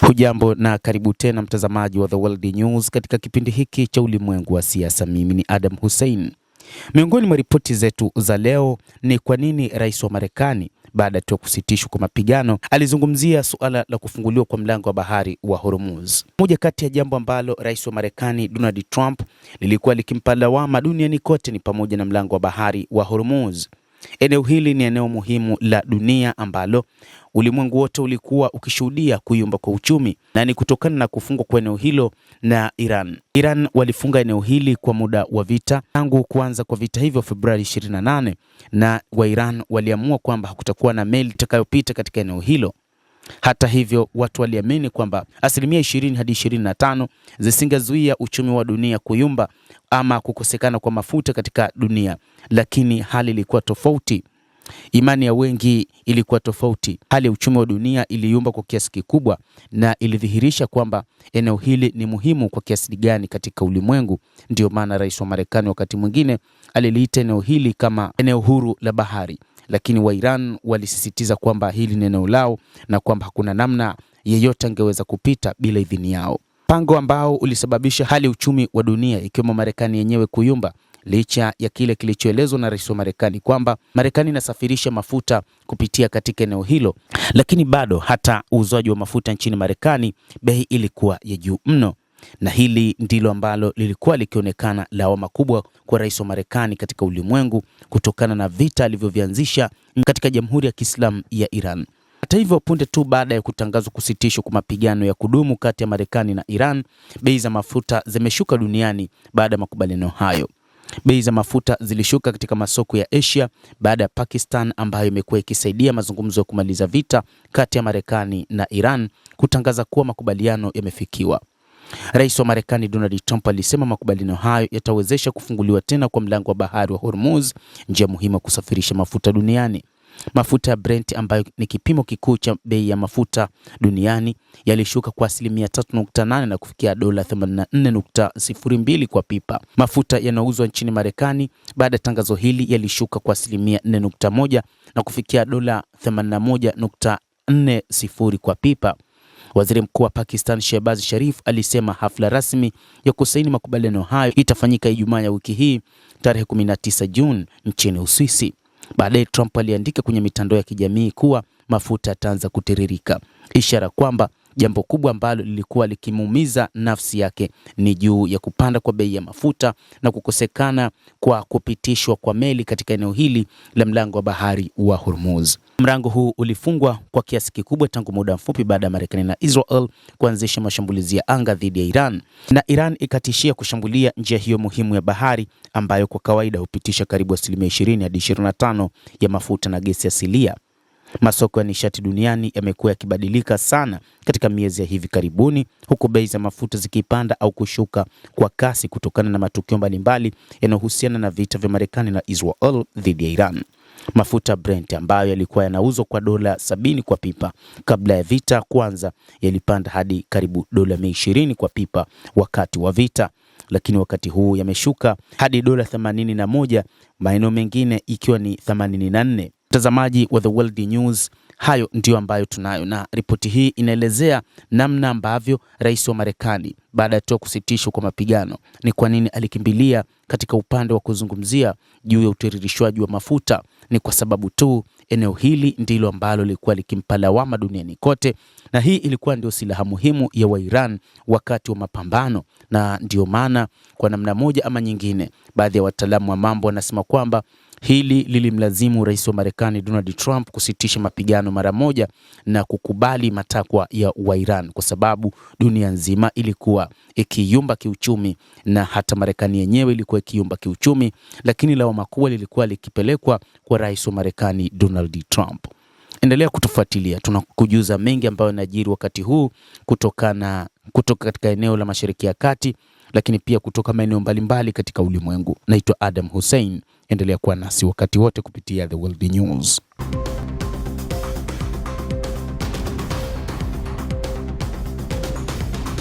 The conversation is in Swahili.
Hujambo na karibu tena mtazamaji wa The World News katika kipindi hiki cha ulimwengu wa siasa. Mimi ni Adam Hussein. Miongoni mwa ripoti zetu za leo ni kwa nini rais wa Marekani baada ya kusitishwa kwa mapigano alizungumzia suala la kufunguliwa kwa mlango wa bahari wa Hormuz. Moja kati ya jambo ambalo rais wa Marekani Donald Trump lilikuwa likimpa lawama duniani kote ni pamoja na mlango wa bahari wa Hormuz. Eneo hili ni eneo muhimu la dunia ambalo ulimwengu wote ulikuwa ukishuhudia kuyumba kwa uchumi, na ni kutokana na kufungwa kwa eneo hilo na Iran. Iran walifunga eneo hili kwa muda wa vita tangu kuanza kwa vita hivyo Februari 28, na wa Iran waliamua kwamba hakutakuwa na meli itakayopita katika eneo hilo. Hata hivyo, watu waliamini kwamba 20 hadi 25 zisingezuia uchumi wa dunia kuyumba ama kukosekana kwa mafuta katika dunia, lakini hali ilikuwa tofauti. Imani ya wengi ilikuwa tofauti. Hali ya uchumi wa dunia iliyumba kwa kiasi kikubwa na ilidhihirisha kwamba eneo hili ni muhimu kwa kiasi gani katika ulimwengu. Ndio maana rais wa Marekani wakati mwingine aliliita eneo hili kama eneo huru la bahari, lakini wa Iran walisisitiza kwamba hili ni eneo lao na kwamba hakuna namna yeyote angeweza kupita bila idhini yao. Mpango ambao ulisababisha hali ya uchumi wa dunia ikiwemo Marekani yenyewe kuyumba, licha ya kile kilichoelezwa na rais wa Marekani kwamba Marekani inasafirisha mafuta kupitia katika eneo hilo, lakini bado hata uuzaji wa mafuta nchini Marekani bei ilikuwa ya juu mno. Na hili ndilo ambalo lilikuwa likionekana lawama kubwa kwa rais wa Marekani katika ulimwengu kutokana na vita alivyovianzisha katika Jamhuri ya Kiislamu ya Iran. Hata hivyo, punde tu baada ya kutangazwa kusitishwa kwa mapigano ya kudumu kati ya Marekani na Iran, bei za mafuta zimeshuka duniani. Baada ya makubaliano hayo, bei za mafuta zilishuka katika masoko ya Asia baada ya Pakistan, ambayo imekuwa ikisaidia mazungumzo ya kumaliza vita kati ya Marekani na Iran, kutangaza kuwa makubaliano yamefikiwa. Rais wa Marekani Donald Trump alisema makubaliano hayo yatawezesha kufunguliwa tena kwa mlango wa bahari wa Hormuz, njia muhimu ya kusafirisha mafuta duniani. Mafuta ya Brent, ambayo ni kipimo kikuu cha bei ya mafuta duniani, yalishuka kwa 3.8 na kufikia dola 84.02 kwa pipa. Mafuta yanayouzwa nchini Marekani baada ya tangazo hili yalishuka kwa 4.1 na kufikia dola 81.40 kwa pipa. Waziri Mkuu wa Pakistan Shehbaz Sharif alisema hafla rasmi ya kusaini makubaliano hayo itafanyika Ijumaa ya wiki hii tarehe 19 Juni nchini Uswisi. Baadaye Trump aliandika kwenye mitandao ya kijamii kuwa mafuta yataanza kutiririka, ishara kwamba jambo kubwa ambalo lilikuwa likimuumiza nafsi yake ni juu ya kupanda kwa bei ya mafuta na kukosekana kwa kupitishwa kwa meli katika eneo hili la mlango wa bahari wa Hormuz. Mlango huu ulifungwa kwa kiasi kikubwa tangu muda mfupi baada ya Marekani na Israel kuanzisha mashambulizi ya anga dhidi ya Iran, na Iran ikatishia kushambulia njia hiyo muhimu ya bahari ambayo kwa kawaida hupitisha karibu 20 hadi 25 ya mafuta na gesi asilia. Masoko ya nishati duniani yamekuwa yakibadilika sana katika miezi ya hivi karibuni, huku bei za mafuta zikipanda au kushuka kwa kasi kutokana na matukio mbalimbali yanayohusiana na vita vya Marekani na Israel dhidi ya Iran. Mafuta Brent, ambayo yalikuwa yanauzwa kwa dola 70 kwa pipa kabla ya vita kuanza, yalipanda hadi karibu dola 120 kwa pipa wakati wa vita, lakini wakati huu yameshuka hadi dola 81, maeneo mengine ikiwa ni 84. Mtazamaji wa The World News, hayo ndio ambayo tunayo, na ripoti hii inaelezea namna ambavyo rais wa Marekani baada ya kusitishwa kwa mapigano ni kwa nini alikimbilia katika upande wa kuzungumzia juu ya utiririshwaji wa mafuta. Ni kwa sababu tu eneo hili ndilo ambalo lilikuwa likimpa lawama duniani kote, na hii ilikuwa ndio silaha muhimu ya Wairan wakati wa mapambano. Na ndio maana kwa namna moja ama nyingine, baadhi ya wataalamu wa mambo wanasema kwamba hili lilimlazimu rais wa Marekani Donald Trump kusitisha mapigano mara moja na kukubali matakwa ya Wairan, kwa sababu dunia nzima ilikuwa ikiyumba kiuchumi na hata Marekani yenyewe ilikuwa ikiyumba kiuchumi, lakini lawama kubwa lilikuwa likipelekwa kwa rais wa Marekani Donald Trump. Endelea kutufuatilia, tunakujuza mengi ambayo yanajiri wakati huu kutoka katika eneo la Mashariki ya Kati, lakini pia kutoka maeneo mbalimbali katika ulimwengu. Naitwa Adam Hussein. Endelea kuwa nasi wakati wote kupitia The World News.